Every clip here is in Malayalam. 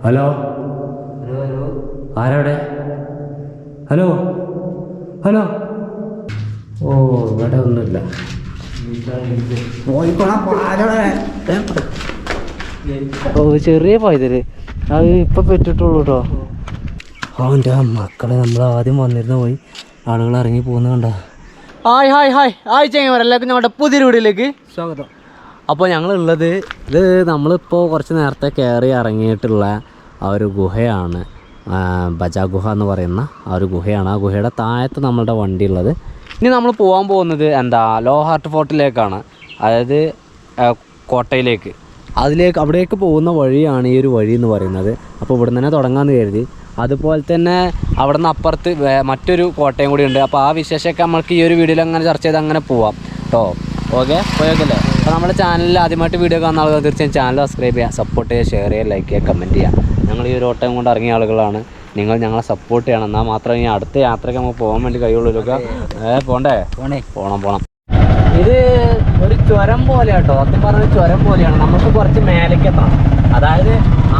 ഹലോ ആരവിടെ? Hello hello. ഓ ഇവിടെ ഒന്നുമില്ല. ഓ ചെറിയ പൈതല് അത് ഇപ്പം പെറ്റിട്ടുള്ളൂ കേട്ടോ. അവൻ്റെ മക്കളെ നമ്മൾ ആദ്യം വന്നിരുന്ന പോയി ആളുകൾ ഇറങ്ങി പോകുന്ന കണ്ട. ഹായ് ഹായ് ഹായ് ഹായ് ചെങ്ങന്മാരെല്ലാവർക്കും ഞങ്ങളുടെ പുതിയൊരു വീഡിയോയിലേക്ക് സ്വാഗതം. അപ്പോൾ ഞങ്ങളുള്ളത് ഇത് നമ്മളിപ്പോൾ കുറച്ച് നേരത്തെ കയറി ഇറങ്ങിയിട്ടുള്ള ആ ഒരു ഗുഹയാണ്. ബജ ഗുഹ എന്ന് പറയുന്ന ആ ഒരു ഗുഹയാണ്. ആ ഗുഹയുടെ താഴത്ത് നമ്മളുടെ വണ്ടി ഉള്ളത്. ഇനി നമ്മൾ പോകാൻ പോകുന്നത് ലോ ഹാർട്ട് ഫോർട്ടിലേക്കാണ്, അതായത് കോട്ടയിലേക്ക്. അവിടേക്ക് പോകുന്ന വഴിയാണ് ഈ ഒരു വഴി എന്ന് പറയുന്നത്. അപ്പോൾ ഇവിടെ നിന്ന് തന്നെ തുടങ്ങാമെന്ന് കരുതി. അതുപോലെ തന്നെ അവിടെ നിന്ന് അപ്പുറത്ത് മറ്റൊരു കോട്ടയും കൂടി ഉണ്ട്. അപ്പോൾ ആ വിശേഷമൊക്കെ നമ്മൾക്ക് ഈ ഒരു വീഡിയോയിൽ അങ്ങനെ ചർച്ച ചെയ്ത് അങ്ങനെ പോവാം കേട്ടോ. ഓക്കെ പോയേക്കല്ലേ. അപ്പോൾ നമ്മുടെ ചാനലിൽ ആദ്യമായിട്ട് വീഡിയോ കാണുന്ന ആളുകൾ തീർച്ചയായും ചാനൽ സബ്സ്ക്രൈബ് ചെയ്യുക, സപ്പോർട്ട് ചെയ്യുക, ഷെയർ ചെയ്യുക, ലൈക്ക് ചെയ്യുക, കമൻറ്റ് ചെയ്യുക. ഞങ്ങൾ ഈ ഒരു ഓട്ടം കൊണ്ട് ഇറങ്ങിയ ആളുകളാണ്. നിങ്ങൾ ഞങ്ങളെ സപ്പോർട്ട് ചെയ്യണം. എന്നാൽ മാത്രമേ ഇനി അടുത്ത യാത്രയ്ക്ക് നമുക്ക് പോകാൻ വേണ്ടി കഴിയുള്ളൂ. പോകണം. ഇത് ഒരു ചുരം പോലെ കേട്ടോ. സത്യം പറഞ്ഞ ചുരം പോലെയാണ്. നമുക്ക് കുറച്ച് മേലേക്ക് എത്താം. അതായത്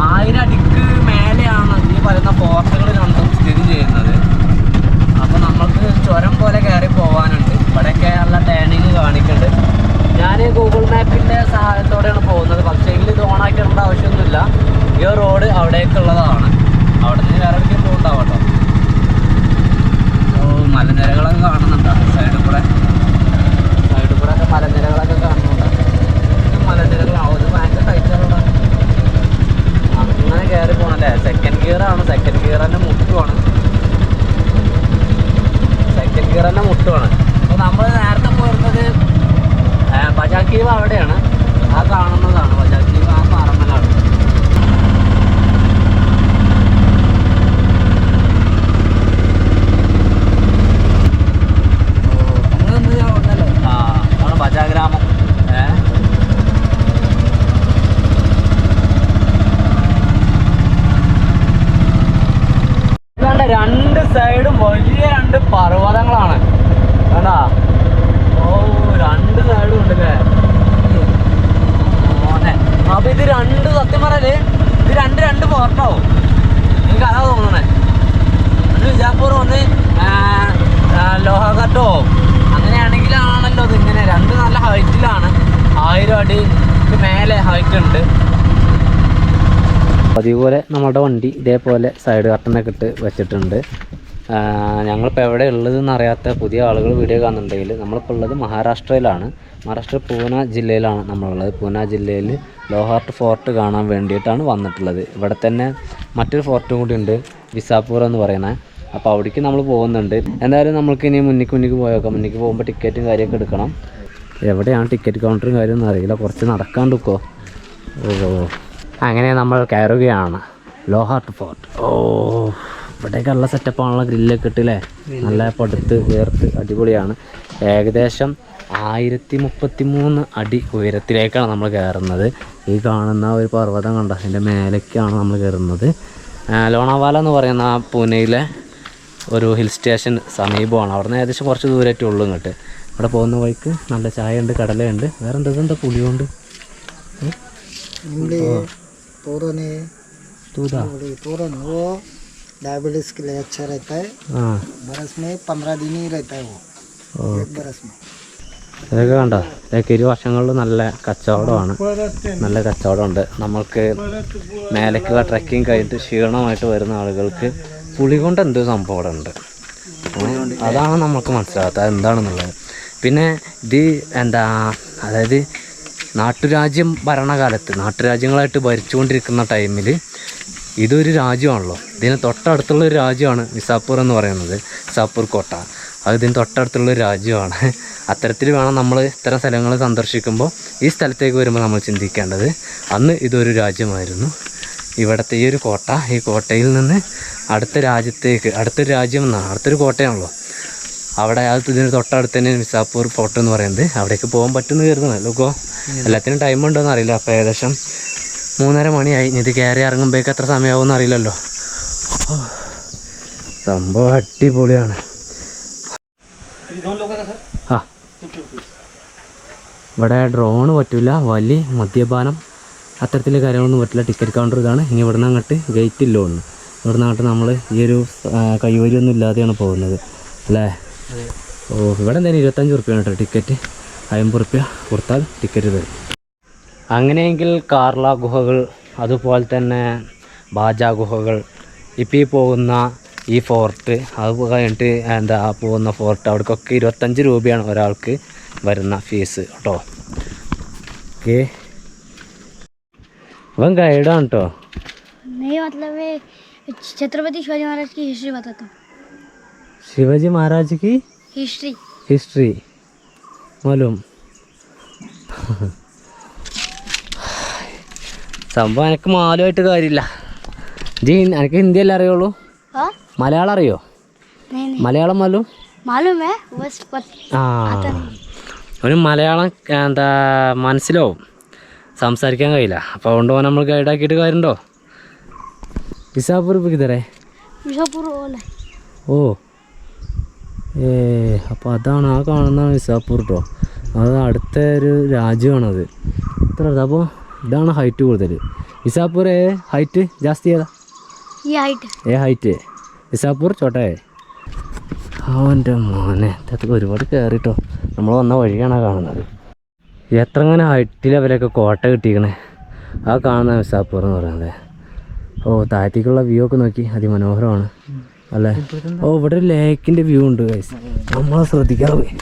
1000 അടിക്ക് മേലെയാണ് ഈ പറയുന്ന ഫോർട്ടുകൾ രണ്ടും സ്ഥിതി ചെയ്യുന്നത്. അപ്പോൾ നമുക്ക് ചുരം പോലെ കയറി പോകാനുണ്ട്. ഇവിടെയൊക്കെ നല്ല ടേണിങ് കാണിക്കുന്നുണ്ട്. ഞാൻ ഗൂഗിൾ മാപ്പിൻ്റെ സഹായത്തോടെയാണ് പോകുന്നത്. പക്ഷേ എങ്കിൽ ഇത് ഓണാക്കേണ്ട ആവശ്യമൊന്നുമില്ല. ഈ റോഡ് അവിടേക്കുള്ളതാണ്. അവിടെ നിന്ന് വേറെ എവിടേക്കും പോകുന്നുണ്ടാവും കേട്ടോ. മലനിരകളൊക്കെ കാണുന്നുണ്ടോ? സൈഡിൽ കൂടെ ഒക്കെ മലനിരകളൊക്കെ കാണുന്നുണ്ട്. മലനിരകളാവും. ഇത് ഭയങ്കര ടൈറ്റാണ്. അങ്ങനെ കയറി പോകണല്ലേ. സെക്കൻഡ് ഗിയറാണ്. സെക്കൻഡ് ഗിയർ തന്നെ മുട്ടുമാണ്. അപ്പോൾ നമ്മൾ നേരത്തെ പോയിരുന്നത് ബജാജ് കീവ് അവിടെയാണ്. ആ കാണുന്നതാണ് ബജാജ് കീവ്. ആ പാറമ്മലാണ്. ബജാഗ്രാമം. രണ്ട് സൈഡും വലിയ 2 പർവ്വതങ്ങളാണ് കണ്ടാ. ഓ 2 സൈഡും ഉണ്ടല്ലേ. അപ്പൊ ഇത് 2 സത്യം പറയല് ഇത് 2 ഫോർട്ടാവും. എനിക്ക് അതാ തോന്നണേ. ഒന്ന് വിജാപൂർ, ഒന്ന് ലോഹഘട്ടോ. അങ്ങനെയാണെങ്കിലാണല്ലോ ഇത് ഇങ്ങനെ 2 നല്ല ഹൈറ്റിലാണ്. 1000 അടിക്ക് മേലെ ഹൈറ്റ് ഉണ്ട്. അതുപോലെ നമ്മുടെ വണ്ടി ഇതേപോലെ സൈഡ് കർട്ടനൊക്കെ ഇട്ട് വെച്ചിട്ടുണ്ട്. ഞങ്ങളിപ്പോൾ എവിടെ ഉള്ളതെന്ന് അറിയാത്ത പുതിയ ആളുകൾ വീഡിയോ കാണുന്നുണ്ടെങ്കിൽ നമ്മളിപ്പോൾ ഉള്ളത് മഹാരാഷ്ട്രയിലാണ്. മഹാരാഷ്ട്ര പൂന ജില്ലയിലാണ് നമ്മളുള്ളത്. പൂന ജില്ലയിൽ ലോ ഹാർട്ട് ഫോർട്ട് കാണാൻ വേണ്ടിയിട്ടാണ് വന്നിട്ടുള്ളത്. ഇവിടെ തന്നെ മറ്റൊരു ഫോർട്ടും കൂടി ഉണ്ട്, വിസാപൂർ എന്ന് പറയുന്നത്. അപ്പോൾ അവിടേക്ക് നമ്മൾ പോകുന്നുണ്ട്. എന്തായാലും നമ്മൾക്ക് ഇനി മുന്നിക്ക് പോയേക്കാം. മുന്നിക്ക് പോകുമ്പോൾ ടിക്കറ്റും കാര്യമൊക്കെ എടുക്കണം. എവിടെയാണ് ടിക്കറ്റ് കൗണ്ടറും കാര്യമൊന്നും അറിയില്ല. കുറച്ച് നടക്കാണ്ടിരിക്കുമോ. അങ്ങനെ നമ്മൾ കയറുകയാണ് ലോ ഹാർട്ട് ഫോർട്ട്. ഇവിടേക്ക് നല്ല സെറ്റപ്പാണുള്ള ഗ്രില്ലൊക്കെ ഇട്ടില്ലേ. നല്ല പടുത്ത് വേർത്ത് അടിപൊളിയാണ്. ഏകദേശം 1033 അടി ഉയരത്തിലേക്കാണ് നമ്മൾ കയറുന്നത്. ഈ കാണുന്ന ഒരു പർവ്വതം കണ്ട അതിൻ്റെ മേലേക്കാണ് നമ്മൾ കയറുന്നത്. ലോണാവാല എന്ന് പറയുന്ന പൂനെയിലെ ഒരു ഹിൽ സ്റ്റേഷൻ സമീപമാണ്. അവിടെ നിന്ന് ഏകദേശം കുറച്ച് ദൂരമായിട്ടേ ഉള്ളൂ ഇങ്ങോട്ട്. ഇവിടെ പോകുന്ന വഴിക്ക് നല്ല ചായ ഉണ്ട്, കടലയുണ്ട്. വേറെ എന്താ പുളിയുണ്ട്. डायबिटीज के लिए अच्छा रहता है. बरस में 15 दिन ही रहता है वो. एक बरस में. ഇതൊക്കെ കണ്ടോ. ഇതൊക്കെ 2 വർഷങ്ങളിൽ നല്ല കച്ചവടമാണ്. നല്ല കച്ചവടമുണ്ട്. നമ്മൾക്ക് മേലേക്കുള്ള ട്രക്കിങ് കഴിഞ്ഞിട്ട് ക്ഷീണമായിട്ട് വരുന്ന ആളുകൾക്ക് പുളി കൊണ്ട് എന്തോ സംഭവം അവിടെ ഉണ്ട്. അതാണ് നമുക്ക് മനസ്സിലാകാത്തത് എന്താണെന്നുള്ളത്. പിന്നെ ഇത് അതായത് നാട്ടുരാജ്യങ്ങളായിട്ട് ഭരിച്ചുകൊണ്ടിരിക്കുന്ന ടൈമിൽ ഇതൊരു രാജ്യമാണല്ലോ. ഇതിന് തൊട്ടടുത്തുള്ള ഒരു രാജ്യമാണ് വിസാപൂർ എന്ന് പറയുന്നത്. വിസാപൂർ കോട്ട അത് ഇതിന് തൊട്ടടുത്തുള്ളൊരു രാജ്യമാണ്. അത്തരത്തിൽ വേണം നമ്മൾ ഇത്തരം സ്ഥലങ്ങൾ സന്ദർശിക്കുമ്പോൾ ഈ സ്ഥലത്തേക്ക് വരുമ്പോൾ നമ്മൾ ചിന്തിക്കേണ്ടത് അന്ന് ഇതൊരു രാജ്യമായിരുന്നു. ഇവിടുത്തെ ഈ ഒരു കോട്ട, ഈ കോട്ടയിൽ നിന്ന് അടുത്തൊരു രാജ്യം എന്നാണ്, അടുത്തൊരു കോട്ടയാണല്ലോ. അവിടെ ഇതിന് തൊട്ടടുത്ത് തന്നെ വിസാപൂർ ഫോർട്ട് എന്ന് പറയുന്നത്. അവിടേക്ക് പോകാൻ പറ്റുമെന്ന് കരുതുന്നല്ലോ. എല്ലാത്തിനും ടൈം ഉണ്ടോയെന്ന് അറിയില്ല. അപ്പോൾ ഏകദേശം 3:30 മണിയായി. ഇത് കയറി ഇറങ്ങുമ്പോഴേക്ക് എത്ര സമയമാകുമെന്ന് അറിയില്ലല്ലോ. സംഭവം അടിപൊളിയാണ്. ഇവിടെ ഡ്രോണ് പറ്റില്ല. വലി, മദ്യപാനം അത്തരത്തിലുള്ള കാര്യങ്ങളൊന്നും പറ്റില്ല. ടിക്കറ്റ് കൗണ്ടർ ഇതാണ്. ഇനി ഇവിടുന്ന് അങ്ങോട്ട് ഗേറ്റ് ഇല്ല ഒന്ന്. ഇവിടുന്ന് അങ്ങോട്ട് നമ്മൾ ഈ ഒരു കൈവരിയൊന്നും ഇല്ലാതെയാണ് പോകുന്നത് അല്ലേ? ഓ ഇവിടെ എന്തായാലും 25 ഉറുപ്പ്യാണ് കേട്ടോ ടിക്കറ്റ്. 50 ഉറുപ്പ്യ കൊടുത്താൽ ടിക്കറ്റ് തരും. അങ്ങനെയെങ്കിൽ കാർല ഗുഹകൾ, അതുപോലെ തന്നെ ബാജ ഗുഹകൾ, ഇപ്പോൾ ഈ പോകുന്ന ഈ ഫോർട്ട്, അത് കഴിഞ്ഞിട്ട് പോകുന്ന ഫോർട്ട്, അവിടേക്കൊക്കെ 25 രൂപയാണ് ഒരാൾക്ക് വരുന്ന ഫീസ് കേട്ടോ. ഓക്കെ, ഇവൻ ഗൈഡാണ് കേട്ടോ. छत्रपति शिवाजी महाराज की हिस्ट्री बताता हूँ. शिवाजी महाराज की हिस्ट्री मालूम? സംഭവം എനിക്ക് മാലുമായിട്ട് കാര്യമില്ല. എനിക്ക് ഹിന്ദി അല്ലേ അറിയുള്ളൂ? മലയാളം അറിയോ? മലയാളം മാലും ആ അവന് മലയാളം മനസ്സിലാവും, സംസാരിക്കാൻ കഴിയില്ല. അപ്പോൾ അതുകൊണ്ട് നമ്മൾ ഗൈഡാക്കിയിട്ട് കാര്യമുണ്ടോ? വിസാപൂർ കിതറേ? ഓ അപ്പോൾ അതാണ് ആ കാണുന്നതാണ് വിസാപൂർ കേട്ടോ. അത് അടുത്ത ഒരു രാജ്യമാണത്. ഇത്ര അപ്പോൾ ഇതാണ് ഹൈറ്റ് കൂടുതൽ. വിസാപൂർ ഹൈറ്റ് ജാസ്തി ഏതാ? ഹൈറ്റ് വിസാപൂർ ചോട്ടേ. അവൻ്റെ മോനെ അതൊക്കെ ഒരുപാട് കയറിട്ടോ. നമ്മൾ വന്ന വഴിയാണ് കാണുന്നത്. എത്ര ഇങ്ങനെ ഹൈറ്റിൽ അവരൊക്കെ കോട്ട കിട്ടിക്കണേ. ആ കാണുന്ന വിസാപൂർ എന്ന് പറയുന്നത്. ഓ താഴത്തേക്കുള്ള വ്യൂ ഒക്കെ നോക്കി, അതിമനോഹരമാണ് അല്ലേ? ഓ ഇവിടെ ഒരു ലേക്കിൻ്റെ വ്യൂ ഉണ്ട് ഗൈസ്, നമ്മളെ ശ്രദ്ധിക്കാതെ പോയി.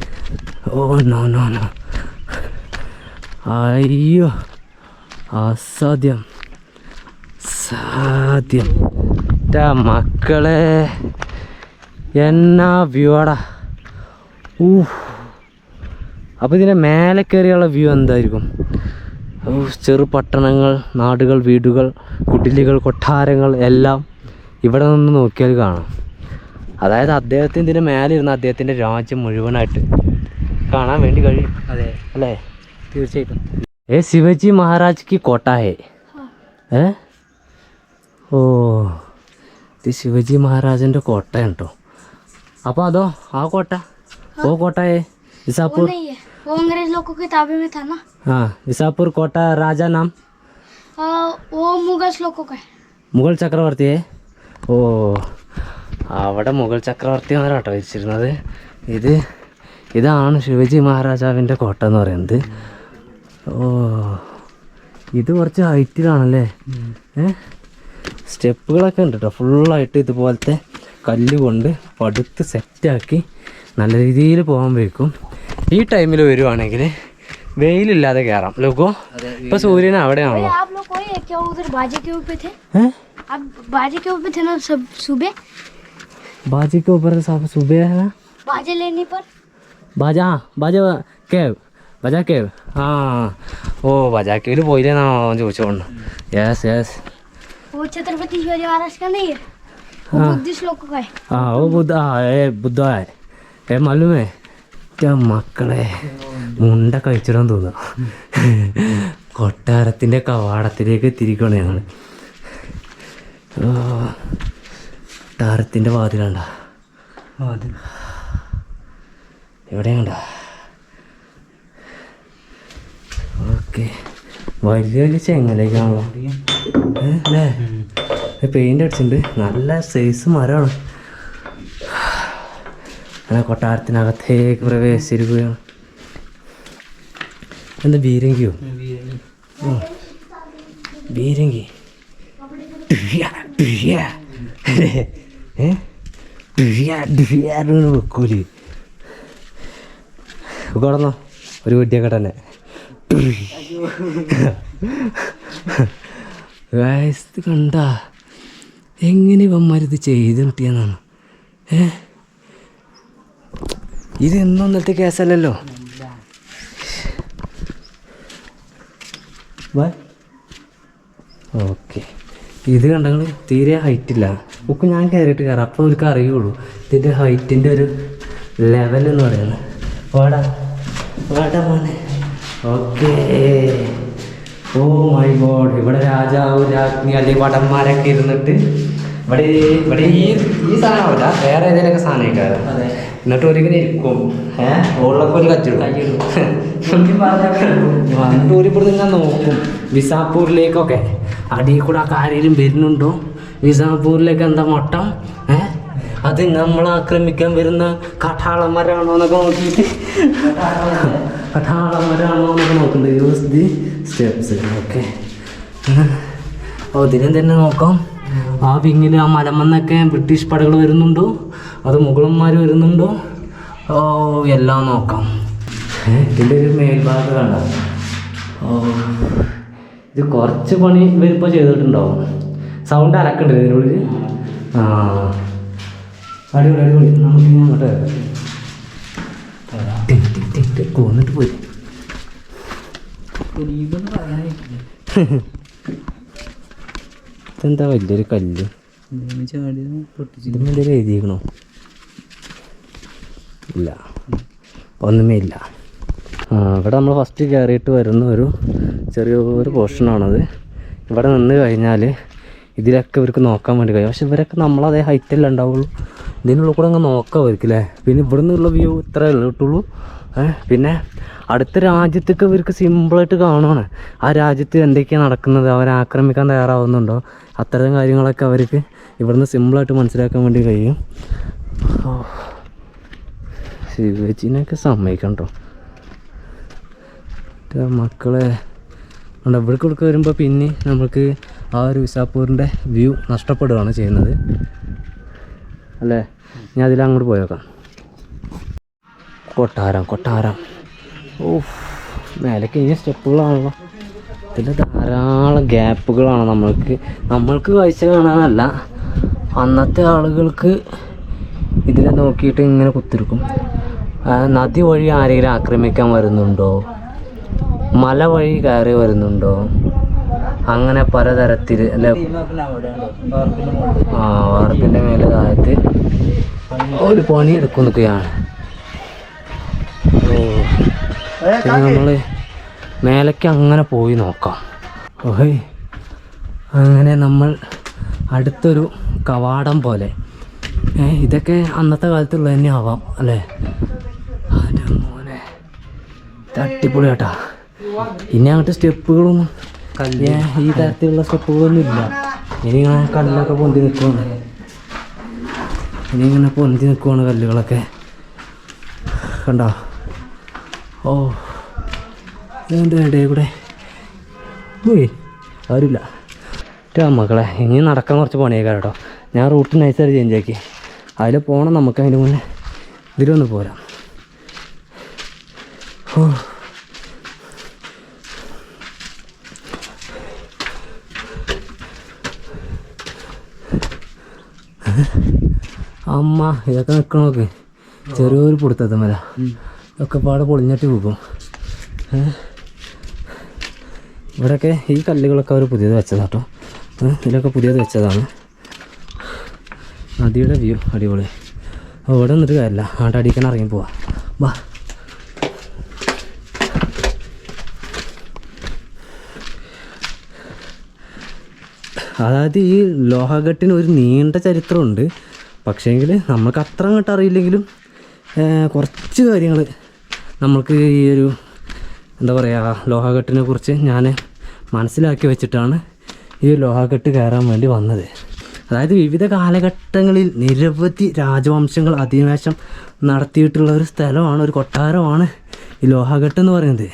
ഓ നോ നോ നോ, അയ്യോ അസാധ്യം സാധ്യം. മക്കളെ എന്നാ വ്യൂ ആടാ. അപ്പോൾ ഇതിൻ്റെ മേലെ കയറിയുള്ള വ്യൂ എന്തായിരിക്കും? ചെറു പട്ടണങ്ങൾ, നാടുകൾ, വീടുകൾ, കുടിലുകൾ, കൊട്ടാരങ്ങൾ എല്ലാം ഇവിടെ നിന്ന് നോക്കിയാൽ കാണാം. അതായത് അദ്ദേഹത്തിന് ഇതിൻ്റെ മേലെ ഇരുന്ന അദ്ദേഹത്തിൻ്റെ രാജ്യം മുഴുവനായിട്ട് കാണാൻ വേണ്ടി കഴിയും. അതെ അല്ലേ? തീർച്ചയായിട്ടും. ശിവജി മഹാരാജ് കി കോട്ട ഹേ. ഓ ഇത് ശിവജി മഹാരാജൻ്റെ കോട്ടയാണ് കേട്ടോ. അപ്പോൾ അതോ ആ കോട്ട? ഓ കോട്ടയെ വിസാപൂർ. वो अंग्रेज लोगों के ताबे में था ना. हाँ, विसापुर कोटा राजा नाम? वो मुगल लोगों का है. മുഗൾ ചക്രവർത്തിയെ. ഓ അവിടെ മുഗൾ ചക്രവർത്തിമാരാട്ടോ വെച്ചിരുന്നത്. ഇതാണ് ശിവജി മഹാരാജാവിൻ്റെ കോട്ട എന്ന് പറയുന്നത്. ഓ ഇത് കുറച്ച് ഹൈറ്റിലാണല്ലേ? സ്റ്റെപ്പുകളൊക്കെ ഉണ്ട് കേട്ടോ. ഫുള്ളായിട്ട് ഇതുപോലത്തെ കല്ല് കൊണ്ട് പടുത്ത് സെറ്റാക്കി നല്ല രീതിയിൽ പോകാൻ വയ്ക്കും. ഈ ടൈമിൽ വരുവാണെങ്കിൽ വെയിലില്ലാതെ കയറാം. ലോകോ ഇപ്പൊ സൂര്യൻ അവിടെയാണല്ലോ. बाजी के ऊपर सुबह है ना? बाजा लेने पर बाजा केव हाँ. ഓ बाजा केव പോയില്ലെന്നാ ചോദിച്ചോണ്ട്. Yes yes. वो छत्रपति शिवाजी महाराज का नहीं है, वो बुद्धिस्ट लोगों का है. हाँ वो बुद्ध है मालूम है? മക്കളെ മുണ്ട കഴിച്ചിടാൻ തോന്നുക. കൊട്ടാരത്തിൻ്റെ കവാടത്തിലേക്ക് എത്തിയിരിക്കുകയാണ് ഞങ്ങൾ. കൊട്ടാരത്തിൻ്റെ വാതിലാണ്ട എവിടെയാണ്ട. ഓക്കെ, വലിയ വലിയ ചെങ്ങലേക്കാണല്ലോ അല്ലേ? പെയിൻ്റ് അടിച്ചിട്ടുണ്ട്. നല്ല സൈസ് മരമാണ്. അങ്ങനെ കൊട്ടാരത്തിനകത്തേക്ക് പ്രവേശിച്ചിരിക്കുകയാണ്. എന്താ ബീരങ്കിയോ? ബീരങ്കി വെക്കൂലി കടന്നോ ഒരു കുട്ടിയൊക്കെ തന്നെ. കണ്ട എങ്ങനെ ഇവന്മാരിത് ചെയ്ത് കിട്ടിയെന്നാണ്. ഇത് എന്നും ഇന്നത്തെ കേസല്ലല്ലോ. ഓക്കെ, ഇത് കണ്ടെങ്കിൽ തീരെ ഹൈറ്റില്ല. ഒക്കെ ഞാൻ കയറിയിട്ട് കയറാം, അപ്പോൾ അവർക്ക് അറിയുള്ളൂ ഇതിൻ്റെ ഹൈറ്റിൻ്റെ ഒരു ലെവൽ എന്ന് പറയുന്നത്. വാടാ മോനെ. ഓക്കെ. ഓ മൈ ഗോഡ്, ഇവിടെ രാജാവ് രാജ്ഞി അല്ലെങ്കിൽ വടന്മാരൊക്കെ ഇരുന്നിട്ട് ഇവിടെ ഈ സാധനമല്ല, വേറെ ഏതെങ്കിലുമൊക്കെ സാധനം കഴിക്കാറ്. എന്നിട്ട് ഒരിങ്ങനെ ഇരിക്കും. മുകളിലൊക്കെ ഒരു കച്ചിടും. വണ്ടൂർ ഇവിടെ നിങ്ങൾ നോക്കും വിസാപ്പൂരിലേക്കൊക്കെ അടിയിൽ കൂടെ ആ കാര്യം വരുന്നുണ്ടോ, വിസാപ്പൂരിലേക്ക് എന്താ മട്ടം, അത് നമ്മളെ ആക്രമിക്കാൻ വരുന്ന കഠാളന്മാരാണോ എന്നൊക്കെ നോക്കിയിട്ട് കഠാളന്മാരാണോ എന്നൊക്കെ നോക്കുന്നുണ്ട്. Use the steps. ഓക്കെ, ഇതിനും തന്നെ നോക്കാം. ആ വിങ്ങിൽ ആ മലമന്നൊക്കെ ബ്രിട്ടീഷ് പടകൾ വരുന്നുണ്ടോ, അത് മുഗളന്മാർ വരുന്നുണ്ടോ, എല്ലാം നോക്കാം. ഇതിൻ്റെ ഒരു മേൽഭാഗം കണ്ട. ഇത് കുറച്ച് പണി ഇവരിപ്പോൾ ചെയ്തിട്ടുണ്ടാവും. സൗണ്ട് അലക്കുന്നുണ്ട് ഇതിനുള്ളിൽ. അടിപൊളി അടിപൊളി. നമുക്ക് ഇനി അങ്ങോട്ട് കൊന്നിട്ട് പോയി. ഇതെന്താ വലിയൊരു കല്ല് ഇതിനെന്തെങ്കിലും എഴുതിയിരിക്കണോ? ഇല്ല, ഒന്നുമേ ഇല്ല. ഇവിടെ നമ്മൾ ഫസ്റ്റ് കയറിയിട്ട് വരുന്ന ഒരു ചെറിയൊരു പോർഷനാണത്. ഇവിടെ നിന്ന് കഴിഞ്ഞാൽ ഇതിലൊക്കെ ഇവർക്ക് നോക്കാൻ വേണ്ടി കഴിയും. പക്ഷെ ഇവരൊക്കെ നമ്മളതേ ഹൈറ്റല്ലേ ഉണ്ടാവുള്ളൂ. ഇതിനുള്ള കൂടെ അങ്ങ് നോക്കാം അവർക്കില്ലേ. പിന്നെ ഇവിടെ നിന്നുള്ള വ്യൂ ഇത്രയേ കിട്ടുള്ളൂ. പിന്നെ അടുത്ത രാജ്യത്തൊക്കെ ഇവർക്ക് സിമ്പിളായിട്ട് കാണുകയാണ്. ആ രാജ്യത്ത് എന്തൊക്കെയാണ് നടക്കുന്നത്, അവരെ ആക്രമിക്കാൻ തയ്യാറാവുന്നുണ്ടോ, അത്തരം കാര്യങ്ങളൊക്കെ അവർക്ക് ഇവിടുന്ന് സിമ്പിളായിട്ട് മനസ്സിലാക്കാൻ വേണ്ടി കഴിയും. ശിവജിനൊക്കെ സമ്മതിക്കണം കേട്ടോ. മക്കളെ ഇവിടേക്ക് വരുമ്പോൾ പിന്നെ നമുക്ക് ആ ഒരു വിസാപ്പൂരിൻ്റെ വ്യൂ നഷ്ടപ്പെടുകയാണ് ചെയ്യുന്നത് അല്ലേ. ഞാൻ അതിലങ്ങോട്ട് പോയേക്കാം. കൊട്ടാരം. മേലേക്ക് ഇനി സ്റ്റെപ്പുകളാണല്ലോ. ഇതിൽ ധാരാളം ഗ്യാപ്പുകളാണ് നമ്മൾക്ക് കാഴ്ച കാണാനല്ല, അന്നത്തെ ആളുകൾക്ക് ഇതിനെ നോക്കിയിട്ട് ഇങ്ങനെ കുത്തിരിക്കും. നദി വഴി ആരെങ്കിലും ആക്രമിക്കാൻ വരുന്നുണ്ടോ, മല വഴി കയറി വരുന്നുണ്ടോ, അങ്ങനെ പലതരത്തിൽ അല്ലെ. വാർപ്പിൻ്റെ മേലെ താഴത്ത് ഒരു പണി എടുക്കുന്നൊക്കെയാണ്. നമ്മൾ മേലേക്ക് അങ്ങനെ പോയി നോക്കാം. അങ്ങനെ നമ്മൾ അടുത്തൊരു കവാടം പോലെ, ഇതൊക്കെ അന്നത്തെ കാലത്തുള്ള തന്നെ ആവാം അല്ലേ. മോനെ തട്ടിപ്പൊളി കേട്ടാ. ഇനി അങ്ങോട്ട് സ്റ്റെപ്പുകളൊന്നും ഈ തരത്തിലുള്ള സ്റ്റെപ്പുകളൊന്നും ഇല്ല. ഇനി ഇങ്ങനെ കല്ലൊക്കെ പൊന്തി നിൽക്കുവാണ് കല്ലുകളൊക്കെ കണ്ടോ. ഇതിൻ്റെ ഇടയിൽ കൂടെ ആരുമില്ല. മക്കളെ ഇനി നടക്കാൻ കുറച്ച് പണിയേക്കാം കേട്ടോ. ഞാൻ റൂട്ട് നൈസായിട്ട് ചേഞ്ച് ആക്കി. അതിൽ പോകണം നമുക്ക്. അതിൻ്റെ മുന്നേ ഇതിലൊന്ന് പോരാം. അമ്മ ഇതൊക്കെ നിൽക്കണോക്ക് ചെറിയൊരു പൊടുത്തത്തെ മല ഒക്കെ പാടെ പൊളിഞ്ഞിട്ട് പോകും. ഇവിടെയൊക്കെ ഈ കല്ലുകളൊക്കെ അവർ പുതിയത് വെച്ചതാട്ടോ. ഇതിലൊക്കെ പുതിയത് വെച്ചതാണ്. നദിയുടെ വ്യൂ അടിപൊളി. ഇവിടെ നിന്നിട്ട് കാര്യമില്ല, ആണ്ട് അടിക്കാൻ ഇറങ്ങി പോവാ. വാ. അതായത് ഈ ലോഹഘട്ടിന് ഒരു നീണ്ട ചരിത്രമുണ്ട്. പക്ഷേങ്കിൽ നമുക്ക് അത്ര അങ്ങോട്ട് അറിയില്ലെങ്കിലും കുറച്ച് കാര്യങ്ങൾ നമ്മൾക്ക് ഈ ഒരു എന്താ പറയുക ലോഹഘട്ടിനെ കുറിച്ച് ഞാൻ മനസ്സിലാക്കി വെച്ചിട്ടാണ് ഈ ലോഹഘട്ട് കയറാൻ വേണ്ടി വന്നത്. അതായത് വിവിധ കാലഘട്ടങ്ങളിൽ നിരവധി രാജവംശങ്ങൾ അധിനിവേശം നടത്തിയിട്ടുള്ള ഒരു സ്ഥലമാണ്, ഒരു കൊട്ടാരമാണ് ഈ ലോഹഘട്ട് എന്ന് പറയുന്നത്.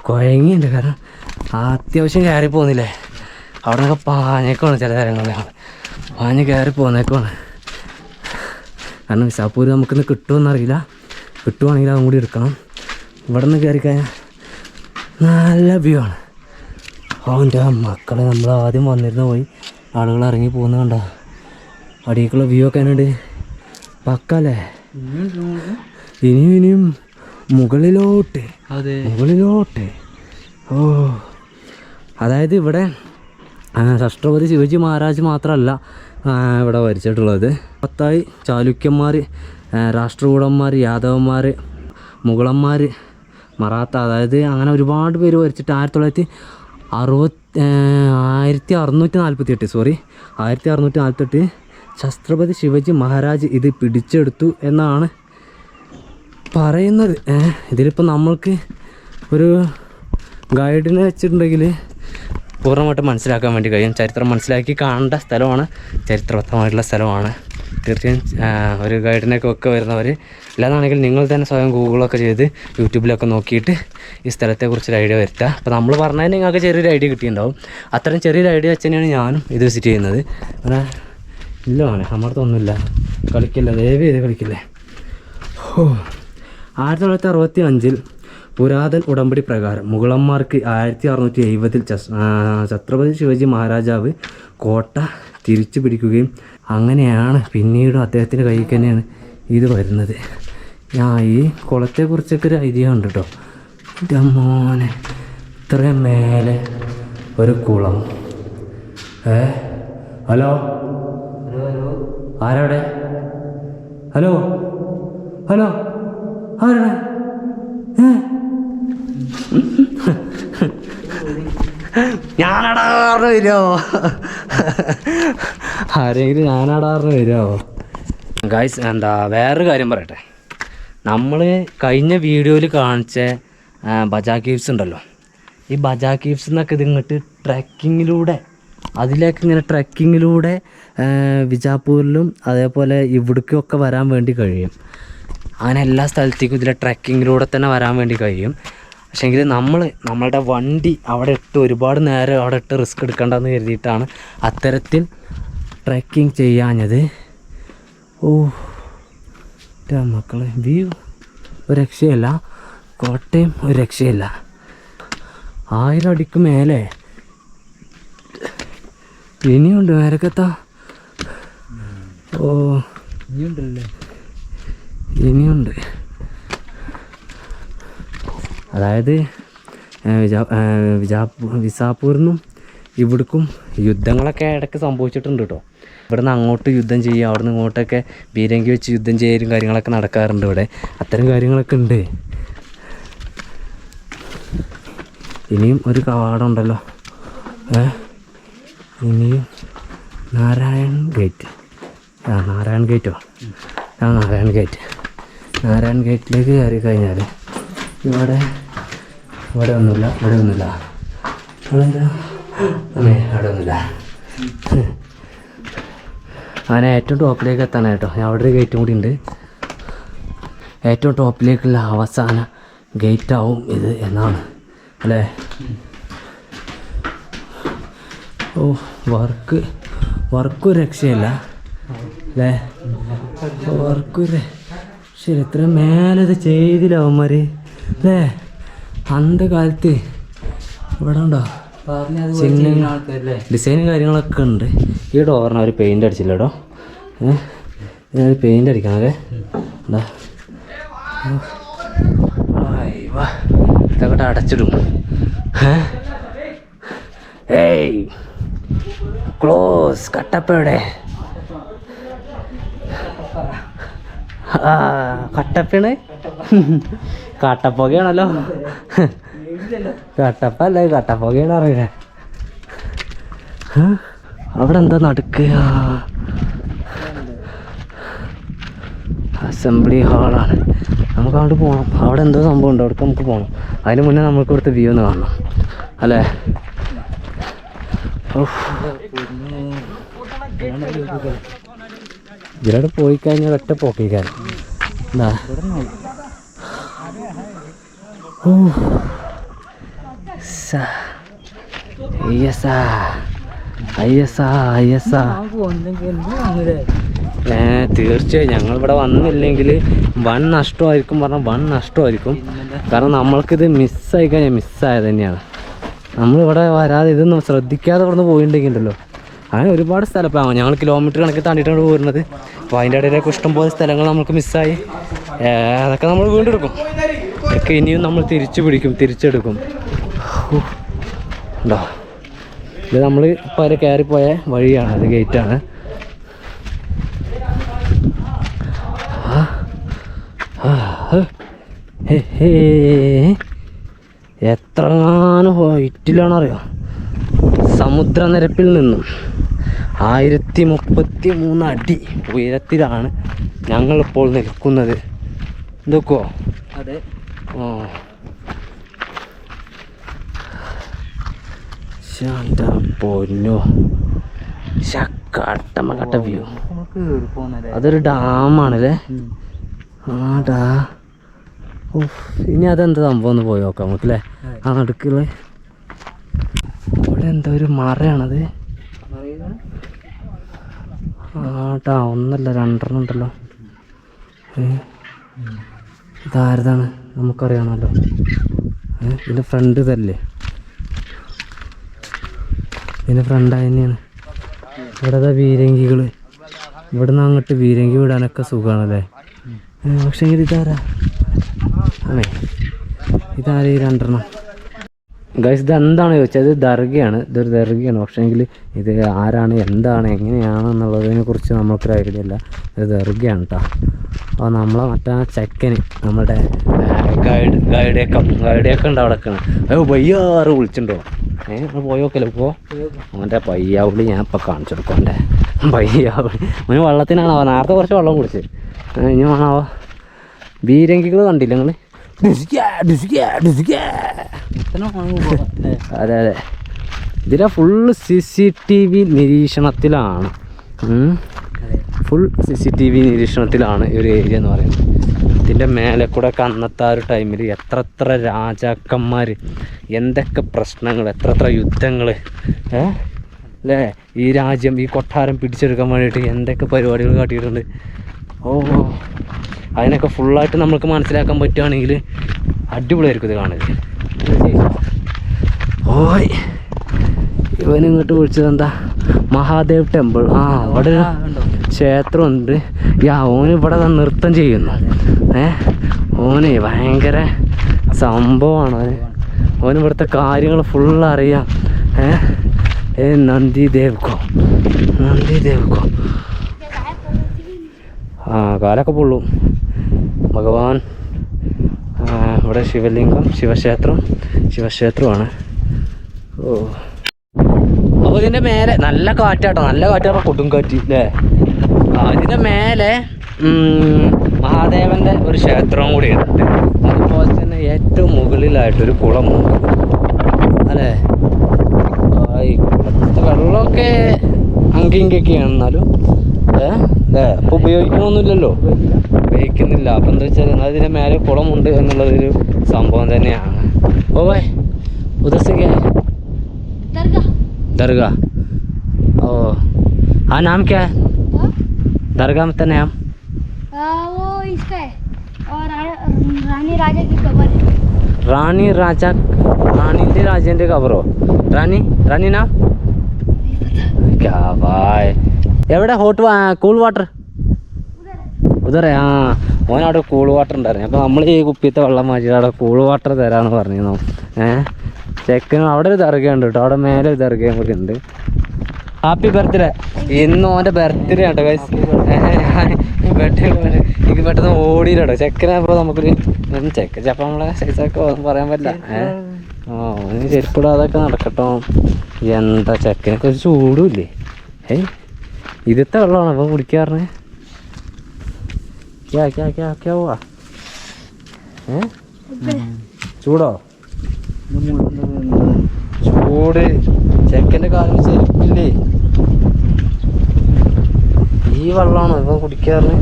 കുഴങ്ങിയുണ്ട്. കാരണം അത്യാവശ്യം കയറി പോകുന്നില്ലേ. അവിടെ നിന്നൊക്കെ പാഞ്ഞേക്കുവാണ്, ചില സ്ഥലങ്ങളിലാണ് പാഞ്ഞ് കയറി പോകുന്നേക്കുവാണ്. കാരണം വിസാപ്പൂർ നമുക്കിന്ന് കിട്ടുമെന്നറിയില്ല. കിട്ടുവാണെങ്കിൽ അതും കൂടി എടുക്കണം. ഇവിടെ നിന്ന് കയറിക്കഴിഞ്ഞാൽ നല്ല വ്യൂ ആണ്. അവൻ്റെ മക്കളെ നമ്മൾ ആദ്യം വന്നിരുന്ന പോയി ആളുകൾ ഇറങ്ങി പോകുന്ന കണ്ട. അടിയേക്കുള്ള വ്യൂ ഒക്കെ ഉണ്ട് പക്കല്ലേ. ഇനിയും മുകളിലോട്ട്. അതായത് ഇവിടെ ഛത്രപതി ശിവജി മഹാരാജ് മാത്രമല്ല ഇവിടെ ഭരിച്ചിട്ടുള്ളത്. പത്തായി ചാലുക്യന്മാർ, രാഷ്ട്രകൂടന്മാർ, യാദവന്മാർ, മുഗളന്മാർ, മറാത്ത, അതായത് അങ്ങനെ ഒരുപാട് പേര് ഭരിച്ചിട്ട് 1960 1648 ഛത്രപതി ശിവജി മഹാരാജ് ഇത് പിടിച്ചെടുത്തു എന്നാണ് പറയുന്നത്. ഇതിലിപ്പോൾ നമ്മൾക്ക് ഒരു ഗൈഡിനെ വെച്ചിട്ടുണ്ടെങ്കിൽ പൂർണ്ണമായിട്ട് മനസ്സിലാക്കാൻ വേണ്ടി കഴിയും. ചരിത്രം മനസ്സിലാക്കി കാണേണ്ട സ്ഥലമാണ്, ചരിത്രബദ്ധമായിട്ടുള്ള സ്ഥലമാണ്. തീർച്ചയായും ഒരു ഗൈഡിനൊക്കെ ഒക്കെ വരുന്നവർ അല്ലാതാണെങ്കിൽ നിങ്ങൾ തന്നെ സ്വയം ഗൂഗിളൊക്കെ ചെയ്ത് യൂട്യൂബിലൊക്കെ നോക്കിയിട്ട് ഈ സ്ഥലത്തെക്കുറിച്ചൊരു ഐഡിയ വരുത്തുക. അപ്പോൾ നമ്മൾ പറഞ്ഞാൽ നിങ്ങൾക്ക് ചെറിയൊരു ഐഡിയ കിട്ടിയിട്ടുണ്ടാവും. അത്രയും ചെറിയൊരു ഐഡിയ വെച്ച് തന്നെയാണ് ഞാനും ഇത് വിസിറ്റ് ചെയ്യുന്നത്. അങ്ങനെ ഇല്ല മോനെ, അമ്മടത്തൊന്നുമില്ല, കളിക്കില്ല, ദയവ് ചെയ്ത് കളിക്കില്ലേ. 1965 പുരാതൻ ഉടമ്പടി പ്രകാരം മുഗളന്മാർക്ക് 1670 ഛത്രപതി ശിവജി മഹാരാജാവ് കോട്ട തിരിച്ചു പിടിക്കുകയും അങ്ങനെയാണ് പിന്നീട് അദ്ദേഹത്തിൻ്റെ കയ്യിൽ തന്നെയാണ് ഇത് വരുന്നത്. ഈ കുളത്തെക്കുറിച്ചൊക്കെ ഒരു ഐഡിയ ഉണ്ട് കേട്ടോ. എൻ്റെ മോനെ, ഇത്രയും മേലെ ഒരു കുളം. ഹലോ ആരവിടെ? ഹലോ ഹലോ ആരാണ്? ഞാനടാറിന് വരുമോ? ആരെങ്കിലും ഞാനടാറിന് വരുമോ? ഗൈസ്, വേറൊരു കാര്യം പറയട്ടെ. നമ്മൾ കഴിഞ്ഞ വീഡിയോയിൽ കാണിച്ച ബജാ കേവ്സ് ഉണ്ടല്ലോ, ഈ ബജാ കേവ്സ് എന്നൊക്കെ ഇതിങ്ങോട്ട് ട്രക്കിങ്ങിലൂടെ വിജാപൂരിലും അതേപോലെ ഇവിടേക്കൊക്കെ വരാൻ വേണ്ടി കഴിയും. അങ്ങനെ എല്ലാ സ്ഥലത്തേക്കും ഇതിലെ ട്രക്കിങ്ങിലൂടെ തന്നെ വരാൻ വേണ്ടി കഴിയും. പക്ഷേങ്കിൽ നമ്മളുടെ വണ്ടി അവിടെ ഇട്ട് ഒരുപാട് നേരം അവിടെ ഇട്ട് റിസ്ക് എടുക്കേണ്ടെന്ന് കരുതിയിട്ടാണ് അത്തരത്തിൽ ട്രക്കിങ് ചെയ്യാഞ്ഞത്. മക്കളെ, വ്യൂ ഒരു രക്ഷയല്ല, കോട്ടയം ഒരു രക്ഷയല്ല. 1000 അടിക്ക് മേലെ ഇനിയുണ്ട് മേരക്കത്താ. ഇനിയുണ്ട്. അതായത് വിസാപൂരിനും ഇവിടേക്കും യുദ്ധങ്ങളൊക്കെ ഇടയ്ക്ക് സംഭവിച്ചിട്ടുണ്ട് കേട്ടോ. ഇവിടുന്ന് അങ്ങോട്ട് യുദ്ധം ചെയ്യുക, അവിടെ നിന്ന് ഇങ്ങോട്ടൊക്കെ ബീരങ്കി വെച്ച് യുദ്ധം ചെയ്യലും കാര്യങ്ങളൊക്കെ നടക്കാറുണ്ട് ഇവിടെ. അത്തരം കാര്യങ്ങളൊക്കെ ഉണ്ട്. ഇനിയും ഒരു കവാടമുണ്ടല്ലോ, ഇനിയും നാരായൺ ഗേറ്റ്. നാരായൺ ഗേറ്റോ? നാരായൺ ഗേറ്റ്. നാരായൺ ഗേറ്റിലേക്ക് കയറി കഴിഞ്ഞാൽ ഇവിടെ ഒന്നുമില്ല. അവിടെ ഒന്നുമില്ല. അങ്ങനെ ഏറ്റവും ടോപ്പിലേക്ക് എത്താൻ കേട്ടോ. അവിടെ ഒരു ഗേറ്റും കൂടി ഉണ്ട്. ഏറ്റവും ടോപ്പിലേക്കുള്ള അവസാന ഗേറ്റാവും ഇത് എന്നാണ് അല്ലേ? വർക്കൊരു രക്ഷയല്ല അല്ലേ? വർക്കൊരു ശരി, ഇത്ര മേലത് ചെയ്തില്ല അവന്മാർ അല്ലേ? അന്നത്തെ കാലത്ത് ഇവിടെ ഉണ്ടോ ഡിസൈനും കാര്യങ്ങളൊക്കെ ഉണ്ട്. ഈ ഡോറിന് അവർ പെയിൻ്റ് അടിച്ചില്ല കേട്ടോ. ഇതിനൊരു പെയിൻ്റ് അടിക്കണം അല്ലേ? എന്താ ഇതൊക്കെ അടച്ചിടും. ഏയ് ക്ലോസ്. കട്ടപ്പയുടെ കട്ടപ്പയാണ്. കട്ടപ്പുകയാണല്ലോ. കട്ടപ്പല്ലേ, കട്ടപ്പുകയാണ് അറിയില്ലേ? അവിടെ എന്താ നടക്കുക? അസംബ്ലി ഹാളാണ്. നമുക്ക് അങ്ങോട്ട് പോകണം. അവിടെ എന്തോ സംഭവം ഉണ്ട്, അവിടേക്ക് നമുക്ക് പോകണം. അതിന് മുന്നേ നമുക്ക് ഇവിടുത്തെ വ്യൂ ഒന്ന് കാണണം അല്ലേ? ഇതിലൂടെ പോയി കഴിഞ്ഞാൽ ഒറ്റ പോക്കിക്കാൻ എന്താ തീർച്ചയായും ഞങ്ങളിവിടെ വന്നില്ലെങ്കിൽ വൻ നഷ്ടമായിരിക്കും. കാരണം നമ്മൾക്കിത് മിസ്സായി കഴിഞ്ഞാൽ മിസ്സായത് തന്നെയാണ്. നമ്മളിവിടെ വരാതെ ഇതൊന്നും ശ്രദ്ധിക്കാതെ ഇവിടെ നിന്ന് പോയിട്ടുണ്ടെങ്കിൽ ഉണ്ടല്ലോ, അങ്ങനെ ഒരുപാട് സ്ഥലം. ഇപ്പോൾ ഞങ്ങൾ കിലോമീറ്റർ കണക്കിൽ താണ്ടിയിട്ടാണ് പോരുന്നത്. അപ്പോൾ അതിൻ്റെ ഇടയിലേക്ക് ഇഷ്ടംപോലെ സ്ഥലങ്ങൾ നമുക്ക് മിസ്സായി. അതൊക്കെ നമ്മൾ വീണ്ടെടുക്കും. അതൊക്കെ ഇനിയും നമ്മൾ തിരിച്ചെടുക്കും. ഉണ്ടോ? ഇത് നമ്മൾ ഇപ്പോൾ അതിൽ കയറിപ്പോയ വഴിയാണ്, അത് ഗേറ്റാണ്. എത്രങ്ങാനും ഹൈറ്റിലാണറിയോ? സമുദ്രനിരപ്പിൽ നിന്നും 1033 അടി ഉയരത്തിലാണ് ഞങ്ങളിപ്പോൾ നിൽക്കുന്നത്. എന്തൊക്കെയോ അതെ. പൊന്നോ കട്ട വ്യൂ. അതൊരു ഡാമാണല്ലേ. ഇനി അതെന്താ സംഭവം ഒന്ന് പോയി നോക്കാം നമുക്കല്ലേ. ആ നടുക്കുള്ള ഇവിടെ എന്താ ഒരു മറയാണത്. ഒന്നല്ല 2 ഉണ്ടല്ലോ. ഇതാരതാണ് നമുക്കറിയാണല്ലോ. ഇതിൻ്റെ ഫ്രണ്ട് ഇതല്ലേ, ഇതിൻ്റെ ഫ്രണ്ടായി തന്നെയാണ്. ഇവിടെ വീരങ്കികൾ, ഇവിടെ നിന്ന് അങ്ങോട്ട് വീരങ്കി വിടാനൊക്കെ സുഖമാണല്ലേ. പക്ഷേ എങ്കിൽ ഇതാരാ ഈ 2 ഗൈസ്. ഇതെന്താണ് ചോദിച്ചത്? ദർഗയാണ്. ഇതൊരു ദർഗയാണ്. പക്ഷേങ്കിൽ ഇത് ആരാണ്, എന്താണ്, എങ്ങനെയാണ് എന്നുള്ളതിനെ കുറിച്ച് നമുക്കൊരു ഐഡിയ ഇല്ല. ഇത് ദർഗയാണ് കേട്ടോ. അപ്പോൾ നമ്മളെ മറ്റേ ചെക്കന് നമ്മുടെ ഗൈഡൊക്കെ ഉണ്ട് അവിടെ. വയ്യാറ് വിളിച്ചിട്ടുണ്ടോ? പോയോക്കല്ലോ ഇപ്പോൾ അവൻ്റെ പയ്യാവുളി ഞാൻ ഇപ്പോൾ കാണിച്ചു കൊടുക്കും. അവൻ്റെ പയ്യാവുളി അവന് വെള്ളത്തിനാണോ? നേരത്തെ കുറച്ച് വെള്ളം കുടിച്ച് ഇനി വേണാവോ. ബീരങ്കികൾ കണ്ടില്ല നിങ്ങൾ? അതെ അതെ, ഇതിലെ ഫുള്ള് CCTV നിരീക്ഷണത്തിലാണ്. ഫുൾ CCTV നിരീക്ഷണത്തിലാണ് ഈ ഒരു ഏരിയ എന്ന് പറയുന്നത്. ഇതിൻ്റെ മേലെ കൂടെ ഒക്കെ അന്നത്തെ ആ ഒരു ടൈമിൽ എത്ര രാജാക്കന്മാർ, എന്തൊക്കെ പ്രശ്നങ്ങൾ, എത്ര യുദ്ധങ്ങൾ അല്ലേ. ഈ രാജ്യം, ഈ കൊട്ടാരം പിടിച്ചെടുക്കാൻ വേണ്ടിയിട്ട് എന്തൊക്കെ പരിപാടികൾ കാട്ടിയിട്ടുണ്ട്. അതിനൊക്കെ ഫുള്ളായിട്ട് നമുക്ക് മനസ്സിലാക്കാൻ പറ്റുകയാണെങ്കിൽ അടിപൊളിയായിരിക്കും ഇത് കാണുന്നത്. ഇവനിങ്ങോട്ട് വിളിച്ചത് എന്താ? മഹാദേവ് ടെമ്പിൾ. അവിടെ ഒരു ക്ഷേത്രമുണ്ട്. ഓന് ഇവിടെ നൃത്തം ചെയ്യുന്നു. ഓന് ഭയങ്കര സംഭവമാണ്. ഓന് ഇവിടുത്തെ കാര്യങ്ങൾ ഫുള്ളറിയാം. നന്ദി ദേവ്കോ. കാലൊക്കെ പൊള്ളും. ഭഗവാൻ ഇവിടെ ശിവലിംഗം, ശിവക്ഷേത്രമാണ്. അപ്പോൾ ഇതിൻ്റെ മേലെ നല്ല കാറ്റാട്ടോ, നല്ല കാറ്റാണ്, കൊടുങ്കാറ്റ് അല്ലേ. ഇതിൻ്റെ മേലെ മഹാദേവൻ്റെ ഒരു ക്ഷേത്രവും കൂടി ഉണ്ട്. അതുപോലെ തന്നെ ഏറ്റവും മുകളിലായിട്ടൊരു കുളമുണ്ട് അല്ലേ. ഈ കുളത്തെ വെള്ളമൊക്കെ അങ്കിങ്ങൊക്കെയാണ്. എന്നാലും അപ്പോൾ ഉപയോഗിക്കണമൊന്നുമില്ലല്ലോ, ഉപയോഗിക്കുന്നില്ല. അപ്പം എന്താ വെച്ചാൽ അതിൻ്റെ മേലെ കുളമുണ്ട് എന്നുള്ളതൊരു സംഭവം തന്നെയാണ്. ഭായ് उधर से क्या है? दरगाह। हाँ, नाम क्या है दरगाह में? नाम वो इसका है और रानी राजा की कब्र है. रानी राजेंद्र कब्रो. रानी नाम क्या भाई. എവിടെ കൂൾ വാട്ടർ? ഉദറേ. ഓനവിടെ കൂൾ വാട്ടർ ഉണ്ടായിരുന്നു. അപ്പോൾ നമ്മൾ ഈ കുപ്പിയത്തെ വെള്ളം മാറ്റിയിട്ട് അവിടെ കൂൾ വാട്ടർ തരാമെന്ന് പറഞ്ഞിരുന്നു. ചെക്കനും അവിടെ ഒരു ദർഗയുണ്ട് കേട്ടോ. അവിടെ മേലെ ഒരു ദർഗയും കൂടി ഉണ്ട്. Happy birthday. ഇന്ന് ഓൻ്റെ ബർത്ത്ഡേ ആട്ടോ ഗൈസ്. എനിക്ക് പെട്ടെന്ന് ഓടിയിട്ടോ ചെക്കനപ്പോൾ നമുക്കൊരു ചെക്കൻ ചിലപ്പോൾ നമ്മളെ സൈസൊക്കെ ഒന്നും പറയാൻ പറ്റില്ല. ഓന് ചെരുപ്പിടാതൊക്കെ നടക്കട്ടോ. എന്താ ചെക്കനൊക്കെ ഒരു ചൂടും ഇല്ലേ. ഇതിത്തെ വെള്ളമാണ് അപ്പം കുടിക്കാറിന്. ചൂടോ? ചൂട്. ചെക്കൻ്റെ കാലം ചെരുപ്പില്ലേ. ഈ വെള്ളമാണോ ഇപ്പം കുടിക്കാറിന്?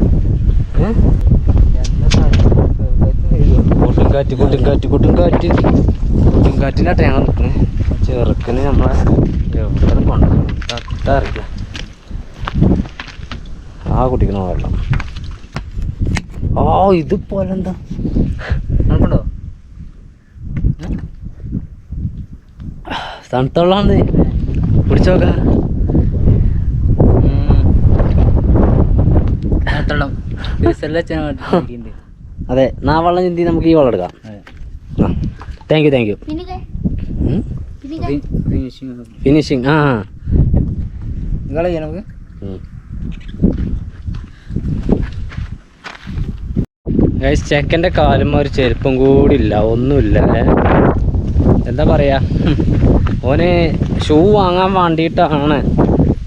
കൊടുങ്കാറ്റിലാട്ടെ ഞങ്ങൾ നിൽക്കുന്നത്. ചെറുക്കന് നമ്മളെ എവിടെ കൊണ്ടുപോകും തട്ടറിയില്ല. കുടിക്കണ വെള്ളം. ഇതുപോലെ എന്താ നോക്കണ്ടോ? തണുത്തുള്ളാണ്. കുടിച്ചോക്ക. അതെ, നാ വെള്ളം ചിന്തി നമുക്ക് ഈ വെള്ളം എടുക്കാം. Thank you. ഫിനിഷിങ്. നമുക്ക് ഗൈസ്, ചെക്കൻ്റെ കാലും ഒരു ചെരുപ്പും കൂടി ഇല്ല, ഒന്നുമില്ല. എന്താ പറയാ, ഓന് ഷൂ വാങ്ങാൻ വേണ്ടിയിട്ടാണ്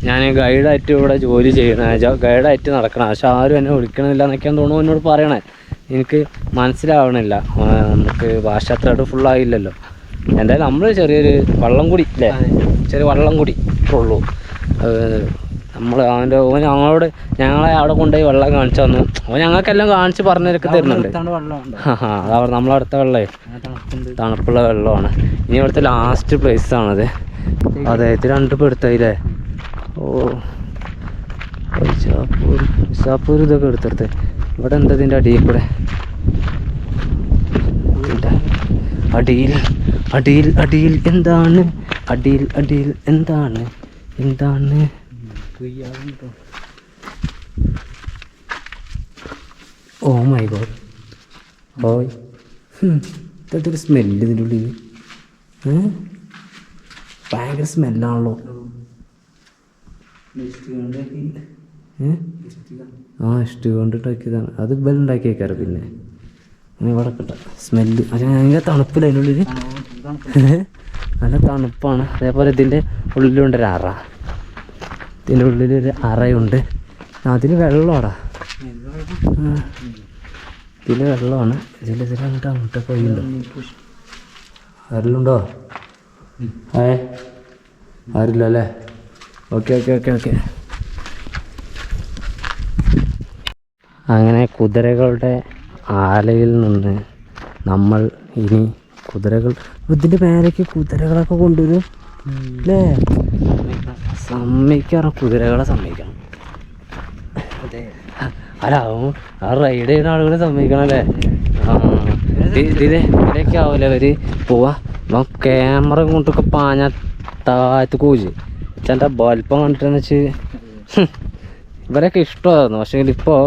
ഞാൻ ഗൈഡായിട്ട് ഇവിടെ ജോലി ചെയ്യണേ, ഗൈഡായിട്ട് നടക്കണം. പക്ഷെ ആരും എന്നെ വിളിക്കണില്ല എന്നൊക്കെയാണ് തോന്നുന്നു എന്നോട് പറയണേ. എനിക്ക് മനസ്സിലാവണില്ല, നമുക്ക് ഭാഷ അത്രയായിട്ട് ഫുള്ളായില്ലല്ലോ. എന്തായാലും നമ്മൾ ചെറിയൊരു വള്ളം കൂടി അല്ലേ, ചെറിയ വള്ളം കൂടി ഉള്ളൂ. നമ്മൾ ഓൻ ഞങ്ങളോട് ഞങ്ങളെ അവിടെ കൊണ്ടുപോയി വെള്ളം കാണിച്ചു തന്നു. ഓൻ ഞങ്ങൾക്കെല്ലാം കാണിച്ച് പറഞ്ഞൊക്കെ തരുന്നുണ്ട്. അതവിടെ നമ്മളടുത്ത വെള്ളമേ തണുപ്പുള്ള വെള്ളമാണ്. ഇനി ഇവിടുത്തെ ലാസ്റ്റ് പ്ലേസാണത്. അതെ, ഇത് 2 എടുത്തായില്ലേ. ഓ ഇസാപ്പൂർ ഇതൊക്കെ എടുത്തെടുത്ത്. ഇവിടെ എന്താ ഇതിൻ്റെ അടിയിൽ കൂടെ, അടിയിൽ അടിയിൽ അടിയിൽ എന്താണ്, അടിയിൽ അടിയിൽ എന്താണ് എന്താണ് ഓ മൈ ഗോഡ്. ഓയ് ഇതൊരു സ്മെല്ല് ഇതിൻ്റെ ഉള്ളിൽ, ഭയങ്കര സ്മെല്ലാണല്ലോ. ഇഷ്ടം കൊണ്ടിട്ടാക്കിയതാണ്. അത് ബലുണ്ടാക്കി വെക്കാറ്. പിന്നെ ഇവിടെ കിട്ട സ്മെല്ല് പക്ഷേ ഭയങ്കര തണുപ്പില്ല അതിൻ്റെ ഉള്ളിൽ, നല്ല തണുപ്പാണ്. അതേപോലെ ഇതിൻ്റെ ഉള്ളിലുണ്ടൊരു അറ, ഇതിൻ്റെ ഉള്ളിലൊരു അറയുണ്ട്. അതിന് വെള്ളമാടാ, ഇതിൽ വെള്ളമാണ്. അങ്ങോട്ട് അങ്ങോട്ടൊക്കെ വഴിയുണ്ടോ, ആരെല്ലുണ്ടോ? ആരില്ല അല്ലേ? Okay okay okay okay. അങ്ങനെ കുതിരകളുടെ ആലയിൽ നിന്ന് നമ്മൾ ഇനി കുതിരകൾ, ഇതിൻ്റെ മേലേക്ക് കുതിരകളൊക്കെ കൊണ്ടുവരും അല്ലേ? സമ്മതിക്കണം, കുതിരകളെ സമ്മതിക്കണം. അല്ല ആ റൈഡ് ചെയ്യുന്ന ആളുകളെ സമ്മതിക്കണം അല്ലേ? ഇതിലേക്ക് ആവില്ല അവർ പോവാ. ക്യാമറ കൊണ്ടൊക്കെ പാഞ്ഞ താഴത്ത് കൂജ് എൻ്റെ ബൽപ്പം കണ്ടിട്ടെന്ന് വെച്ച് ഇവരൊക്കെ ഇഷ്ടമായിരുന്നു. പക്ഷേ ഇപ്പോൾ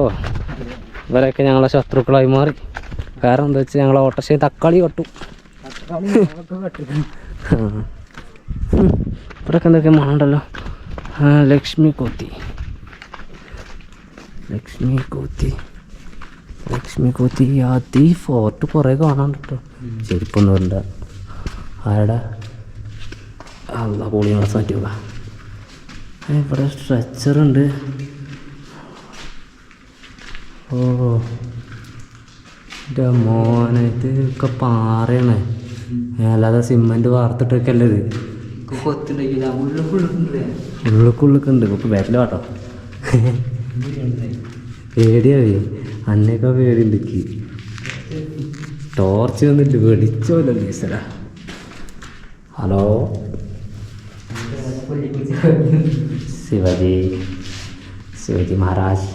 ഇവരൊക്കെ ഞങ്ങളെ ശത്രുക്കളായി മാറി. കാരണം എന്താ വെച്ചാൽ ഞങ്ങളെ ഓട്ടോറിക്ഷയിൽ തക്കാളി കട്ടു. ഇവിടെയൊക്കെ എന്തൊക്കെ മണമുണ്ടല്ലോ. ലക്ഷ്മി കോത്തി, ലക്ഷ്മി കോത്തി, ലക്ഷ്മി കോത്തി. അത് ഈ ഫോർട്ട് കുറേ കാണാണ്ട് കേട്ടോ. ചെരുപ്പൊന്നും വരണ്ട. ആരുടെ അല്ല പൊളി മാസം പറ്റുക. ഇവിടെ സ്ട്രെച്ചറുണ്ട്. ഓ എൻ്റെ മോനെ, ഇതൊക്കെ പാറയാണ്, അല്ലാതെ സിമെൻറ്റ് വാർത്തിട്ടൊക്കെ അല്ലേ ഇത്. ഉള്ളിക്കുള്ളിക്കുണ്ട്. ഇപ്പോൾ വരല്ലോ കേട്ടോ. പേടിയാവേ, അന്നേക്കാ പേടിയുണ്ട്. ടോർച്ച് വന്നിട്ട് വെടിച്ചോല്ലോ ഈശ്വരാ. Hello Shivaji, Shivaji Maharaj,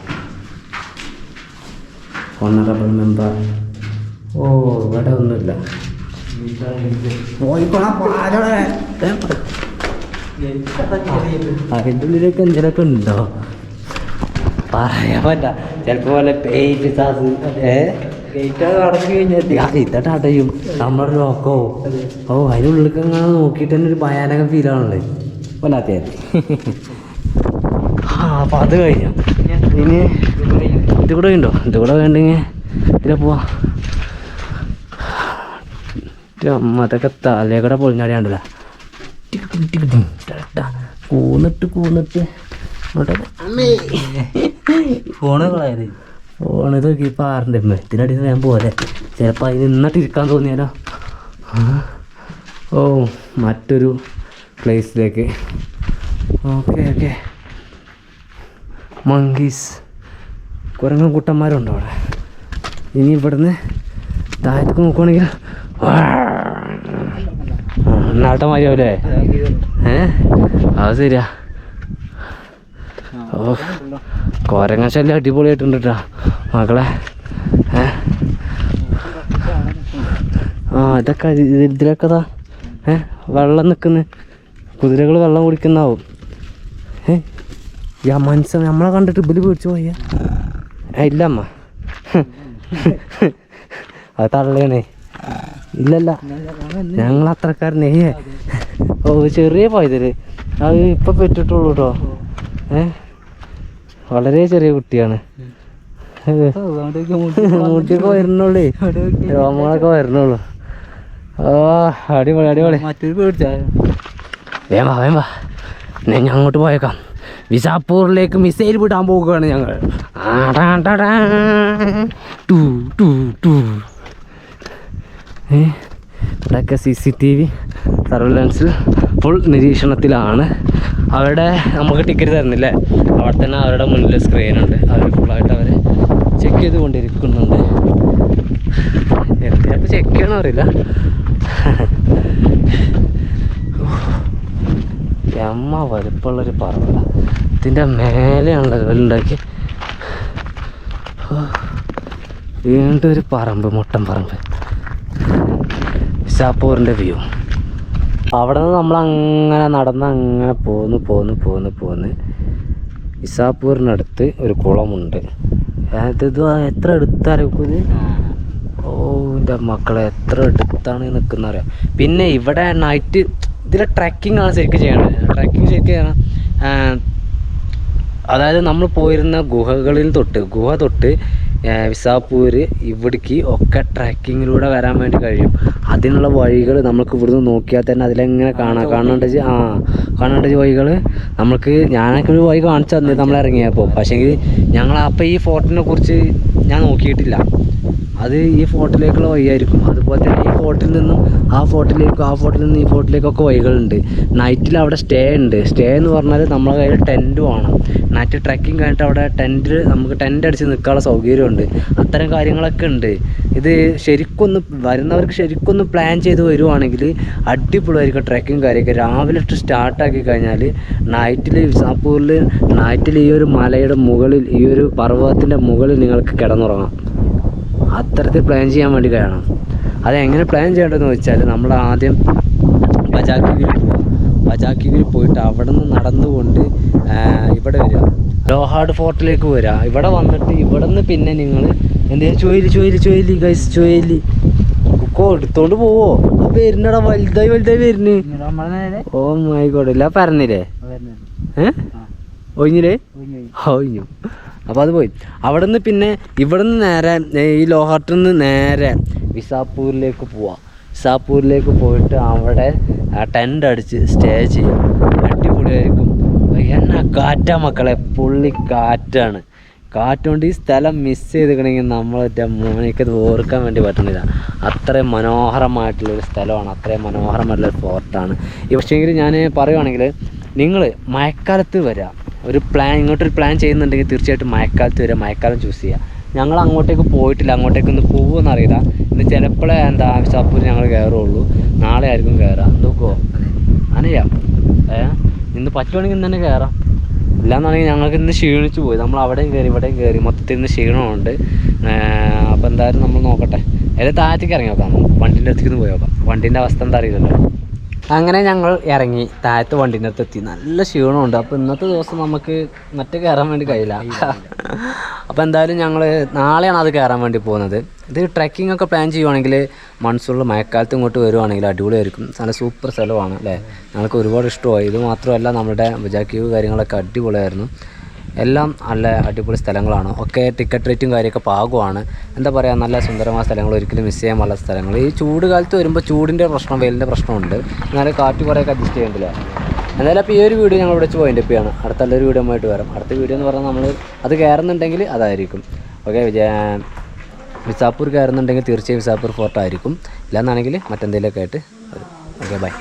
honourable member. ഓ ഇവിടെ ഒന്നുമില്ല. അതിൻ്റെ ഉള്ളിലേക്ക് എന്തെങ്കിലുമൊക്കെ ഉണ്ടോ പറയാൻ പറ്റാ. ചിലപ്പോൾ പോലെ പെയിന്റ് സാസ് ഇതട്ട് അടയും നമ്മുടെ ലോക്കോ. ഓ അതിനുള്ളിലേക്ക് അങ്ങനെ നോക്കിയിട്ട് തന്നെ ഒരു ഭയാനക ഫീലാണല്ലേ വല്ലാത്ത. അപ്പം അത് കഴിഞ്ഞു. ഇനി ഇത് കൂടെ ഉണ്ടോ? ഇത് കൂടെ വേണ്ടെങ്കിൽ ഇതിലെ പോവാ. അതൊക്കെ തലകൂടെ പൊളിഞ്ഞാടിയാണ്ടല്ല. കൂന്നിട്ട് ഫോണ് നോക്കി പാറിൻ്റെ ഇതിനടി ഞാൻ പോലെ ചിലപ്പോൾ അതിന് നിന്നിട്ട് ഇരിക്കാൻ തോന്നിയാലോ. ഓ മറ്റൊരു പ്ലേസിലേക്ക്. Okay okay. മങ്കീസ്, കുരങ്ങൻ കുട്ടന്മാരുണ്ടോ അവിടെ. ഇനി ഇവിടുന്ന് താഴത്തേക്ക് നോക്കുവാണെങ്കിൽ നാട്ടന്മാരാവൂലേ? അത് ശരിയാ. ഓ കുരങ്ങ ശല്യം അടിപൊളിയായിട്ടുണ്ട് കേട്ടോ മക്കളെ. ഇതൊക്കെ ഇതിലൊക്കെതാ വെള്ളം നിൽക്കുന്നു. കുതിരകൾ വെള്ളം കുടിക്കുന്നാവും. മനസ്സിൽ നമ്മളെ കണ്ടിട്ട് ഇബല് പേടിച്ചു പോയ. ഇല്ലമ്മ, അത് തള്ളേണേ. ഇല്ലല്ല, ഞങ്ങൾ അത്രക്കാരനേ. ഓ ചെറിയ പൈതല്, അത് ഇപ്പം പെറ്റിട്ടുള്ളൂ കേട്ടോ. വളരെ ചെറിയ കുട്ടിയാണ്. മുട്ടിയൊക്കെ വരുന്നുള്ളേ, രോമങ്ങളൊക്കെ വരുന്നുള്ളൂ. ഓ അടിപൊളി അടിപൊളി. മറ്റൊരു പേടിച്ചാ വേം വാ ഞാൻ അങ്ങോട്ട് പോയേക്കാം. വിസാപ്പൂറിലേക്ക് മിസൈൽ വിടാൻ പോകുകയാണ് ഞങ്ങൾ. ഇവിടെയൊക്കെ CCTV സർവൈലൻസിൽ ഫുൾ നിരീക്ഷണത്തിലാണ്. അവിടെ നമുക്ക് ടിക്കറ്റ് തരുന്നില്ലേ, അവിടെ തന്നെ അവരുടെ മുന്നിൽ സ്ക്രീനുണ്ട്. അവർ ഫുള്ളായിട്ട് അവർ ചെക്ക് ചെയ്ത് കൊണ്ടിരിക്കുന്നുണ്ട്. എത്തിയപ്പോൾ ചെക്ക് ചെയ്യണോ അറിയില്ല. എമ്മ വലുപ്പമുള്ളൊരു പറമ്പ, ഇതിൻ്റെ മേലെയാണല്ലോ ഉണ്ടാക്കി. വീണ്ടും ഒരു പറമ്പ്, മുട്ടൻ പറമ്പ്, വിസാപ്പൂറിൻ്റെ വ്യൂ. അവിടെ നിന്ന് നമ്മളങ്ങനെ നടന്ന് അങ്ങനെ പോന്ന് വിസാപ്പൂരിനടുത്ത് ഒരു കുളമുണ്ട്. ഇത് എത്ര എടുത്താലും ഓ എൻ്റെ മക്കളെ എത്ര എടുത്താണ് നിൽക്കുന്ന അറിയാം. പിന്നെ ഇവിടെ നൈറ്റ് ഇതിൽ ട്രക്കിംഗ് ആണ് ശരിക്കും ചെയ്യണത്. ട്രക്കിംഗ് ശരിക്കും ചെയ്യണം. അതായത് നമ്മൾ പോയിരുന്ന ഗുഹ തൊട്ട് വിസാപ്പൂർ ഇവിടേക്ക് ഒക്കെ ട്രക്കിങ്ങിലൂടെ വരാൻ വേണ്ടി കഴിയും. അതിനുള്ള വഴികൾ നമുക്ക് ഇവിടുന്ന് നോക്കിയാൽ തന്നെ അതിലെങ്ങനെ കാണേണ്ട വഴികൾ നമുക്ക് ഞാനൊക്കെ ഒരു വഴി കാണിച്ചു തന്നത് നമ്മൾ ഇറങ്ങിയപ്പോൾ. പക്ഷേങ്കിൽ ഞങ്ങൾ അപ്പോൾ ഈ ഫോർട്ടിനെ കുറിച്ച് ഞാൻ നോക്കിയിട്ടില്ല. അത് ഈ ഫോർട്ടിലേക്കുള്ള വഴിയായിരിക്കും. അതുപോലെ തന്നെ ഈ ഫോർട്ടിൽ നിന്നും ആ ഫോർട്ടിലേക്കും ആ ഫോർട്ടിൽ നിന്ന് ഈ ഫോർട്ടിലേക്കൊക്കെ വഴികളുണ്ട്. നൈറ്റിൽ അവിടെ സ്റ്റേ ഉണ്ട്. സ്റ്റേ എന്ന് പറഞ്ഞാൽ നമ്മളെ കയ്യിൽ ടെൻറ്റ് വേണം. നൈറ്റ് ട്രക്കിംഗ് കഴിഞ്ഞിട്ട് അവിടെ നമുക്ക് ടെൻറ്റ് അടിച്ച് നിൽക്കാനുള്ള സൗകര്യമുണ്ട്. അത്തരം കാര്യങ്ങളൊക്കെ ഉണ്ട്. ഇത് വരുന്നവർക്ക് ശരിക്കൊന്ന് പ്ലാൻ ചെയ്ത് വരുവാണെങ്കിൽ അടിപൊളിയായിരിക്കും. ട്രക്കിങ് കാര്യമൊക്കെ രാവിലെ സ്റ്റാർട്ടാക്കി കഴിഞ്ഞാൽ നൈറ്റിൽ വിസാപ്പൂരിൽ നൈറ്റിൽ ഈ ഒരു മലയുടെ മുകളിൽ, ഈ ഒരു പർവ്വതത്തിൻ്റെ മുകളിൽ നിങ്ങൾക്ക് കിടന്നുറങ്ങാം. അത്തരത്തിൽ പ്ലാൻ ചെയ്യാൻ വേണ്ടി കഴിയണം. അതെങ്ങനെ പ്ലാൻ ചെയ്യേണ്ടതെന്ന് വെച്ചാൽ നമ്മൾ ആദ്യം ബജാക്കിയിൽ പോയിട്ട് അവിടെ നിന്ന് നടന്നുകൊണ്ട് ഇവിടെ വരിക, ലോഹാർഡ് ഫോർട്ടിലേക്ക് വരിക. ഇവിടെ വന്നിട്ട് ഇവിടെ നിന്ന് പിന്നെ നിങ്ങൾ എന്തെങ്കിലും ചൊയിലി കുക്കോ എടുത്തോണ്ട് പോവോ? വരുന്നടാ, വലുതായി വരുന്നു. ഓ ആയിക്കോട്ടെ, പറഞ്ഞില്ലേ? ഒഴിഞ്ഞു. അപ്പോൾ അത് പോയി. അവിടെ നിന്ന് പിന്നെ ഇവിടെ നിന്ന് നേരെ ഈ ലോഹാർട്ടിൽ നിന്ന് നേരെ വിസാപ്പൂരിലേക്ക് പോവാം. വിസാപ്പൂരിലേക്ക് പോയിട്ട് അവിടെ ടെൻ്റ് അടിച്ച് സ്റ്റേ ചെയ്യാം. അടിപൊളിയായിരിക്കും. എന്നാ കാറ്റാ മക്കളെ, പുള്ളി കാറ്റാണ്. കാറ്റുകൊണ്ട് ഈ സ്ഥലം മിസ് ചെയ്തിക്കണമെങ്കിൽ നമ്മളൊക്കെ മോനിക്കത് ഓർക്കാൻ വേണ്ടി പറ്റുന്നില്ല. അത്രയും മനോഹരമായിട്ടുള്ളൊരു സ്ഥലമാണ്, അത്രയും മനോഹരമായിട്ടുള്ളൊരു ഫോർട്ടാണ്. പക്ഷേങ്കിൽ ഞാൻ പറയുവാണെങ്കിൽ നിങ്ങൾ മഴക്കാലത്ത് വരിക, ഇങ്ങോട്ടൊരു പ്ലാൻ ചെയ്യുന്നുണ്ടെങ്കിൽ തീർച്ചയായിട്ടും മഴക്കാലത്ത് വരിക, മഴക്കാലം ചൂസ് ചെയ്യുക. ഞങ്ങൾ അങ്ങോട്ടേക്ക് പോയിട്ടില്ല, അങ്ങോട്ടേക്കൊന്ന് പോകുമെന്ന് അറിയില്ല. ഇന്ന് ചിലപ്പോഴേ വിസാപ്പൂർ ഞങ്ങൾ കയറുള്ളൂ. നാളെ ആയിരിക്കും കയറാം. നോക്കുമോ? അനയാം ഇന്ന് പറ്റുവാണെങ്കിൽ ഇന്ന് തന്നെ കയറാം. ഇല്ലയെന്നാണെങ്കിൽ ഞങ്ങൾക്ക് ഇന്ന് ക്ഷീണിച്ച് പോയി. നമ്മൾ അവിടെയും കയറി ഇവിടെയും കയറി മൊത്തത്തിൽ ഇന്ന് ക്ഷീണമുണ്ട്. അപ്പോൾ എന്തായാലും നമ്മൾ നോക്കട്ടെ, ഏത് താഴത്തേക്ക് ഇറങ്ങി നോക്കാം. വണ്ടീൻ്റെ അടുത്തേക്ക് പോയി നോക്കാം. വണ്ടീൻ്റെ അവസ്ഥ എന്താ അറിയില്ലല്ലോ. അങ്ങനെ ഞങ്ങൾ ഇറങ്ങി താഴത്തെ വണ്ടീൻ്റെ അടുത്ത് എത്തി. നല്ല ക്ഷീണമുണ്ട്. അപ്പോൾ ഇന്നത്തെ ദിവസം നമുക്ക് മറ്റേ കയറാൻ വേണ്ടി കഴിയില്ല. അപ്പോൾ എന്തായാലും ഞങ്ങൾ നാളെയാണ് അത് കയറാൻ വേണ്ടി പോകുന്നത്. ഇത് ട്രക്കിംഗ് ഒക്കെ പ്ലാൻ ചെയ്യുവാണെങ്കിൽ മൺസൂണിൽ മഴക്കാലത്ത് ഇങ്ങോട്ട് വരുവാണെങ്കിൽ അടിപൊളിയായിരിക്കും. നല്ല സൂപ്പർ സ്ഥലമാണ് അല്ലേ. ഞങ്ങൾക്ക് ഒരുപാട് ഇഷ്ടമായി. ഇത് മാത്രമല്ല നമ്മുടെ ബജാക്കീവ് കാര്യങ്ങളൊക്കെ അടിപൊളിയായിരുന്നു. എല്ലാം നല്ല അടിപൊളി സ്ഥലങ്ങളാണ്. ഒക്കെ ടിക്കറ്റ് റേറ്റും കാര്യമൊക്കെ പാകമാണ്. എന്താ പറയുക, നല്ല സുന്ദരമായ സ്ഥലങ്ങൾ, ഒരിക്കലും മിസ് ചെയ്യാൻ പാടുള്ള സ്ഥലങ്ങൾ. ഈ ചൂട് കാലത്ത് വരുമ്പോൾ ചൂടിൻ്റെ പ്രശ്നം, വെയിലിൻ്റെ പ്രശ്നമുണ്ട്. എന്നാലും കാറ്റ് കുറേയൊക്കെ അഡ്ജസ്റ്റ് ചെയ്യേണ്ടില്ല. എന്തായാലും അപ്പോൾ ഈ ഒരു വീഡിയോ ഞങ്ങൾ ഇവിടെ വെച്ച് പോയിൻ്റ് അപ്പ് ചെയ്യാണ്. അടുത്ത നല്ലൊരു വീഡിയോ ആയിട്ട് വരാം. അടുത്ത വീഡിയോ എന്ന് പറഞ്ഞാൽ നമ്മൾ അത് കയറുന്നുണ്ടെങ്കിൽ അതായിരിക്കും. ഓക്കെ, വിസാപ്പൂർ കയറുന്നുണ്ടെങ്കിൽ തീർച്ചയായും വിസാപ്പൂർ ഫോർട്ടായിരിക്കും. ഇല്ലയെന്നാണെങ്കിൽ മറ്റെന്തെങ്കിലുമൊക്കെ ആയിട്ട് വരും. Okay, by.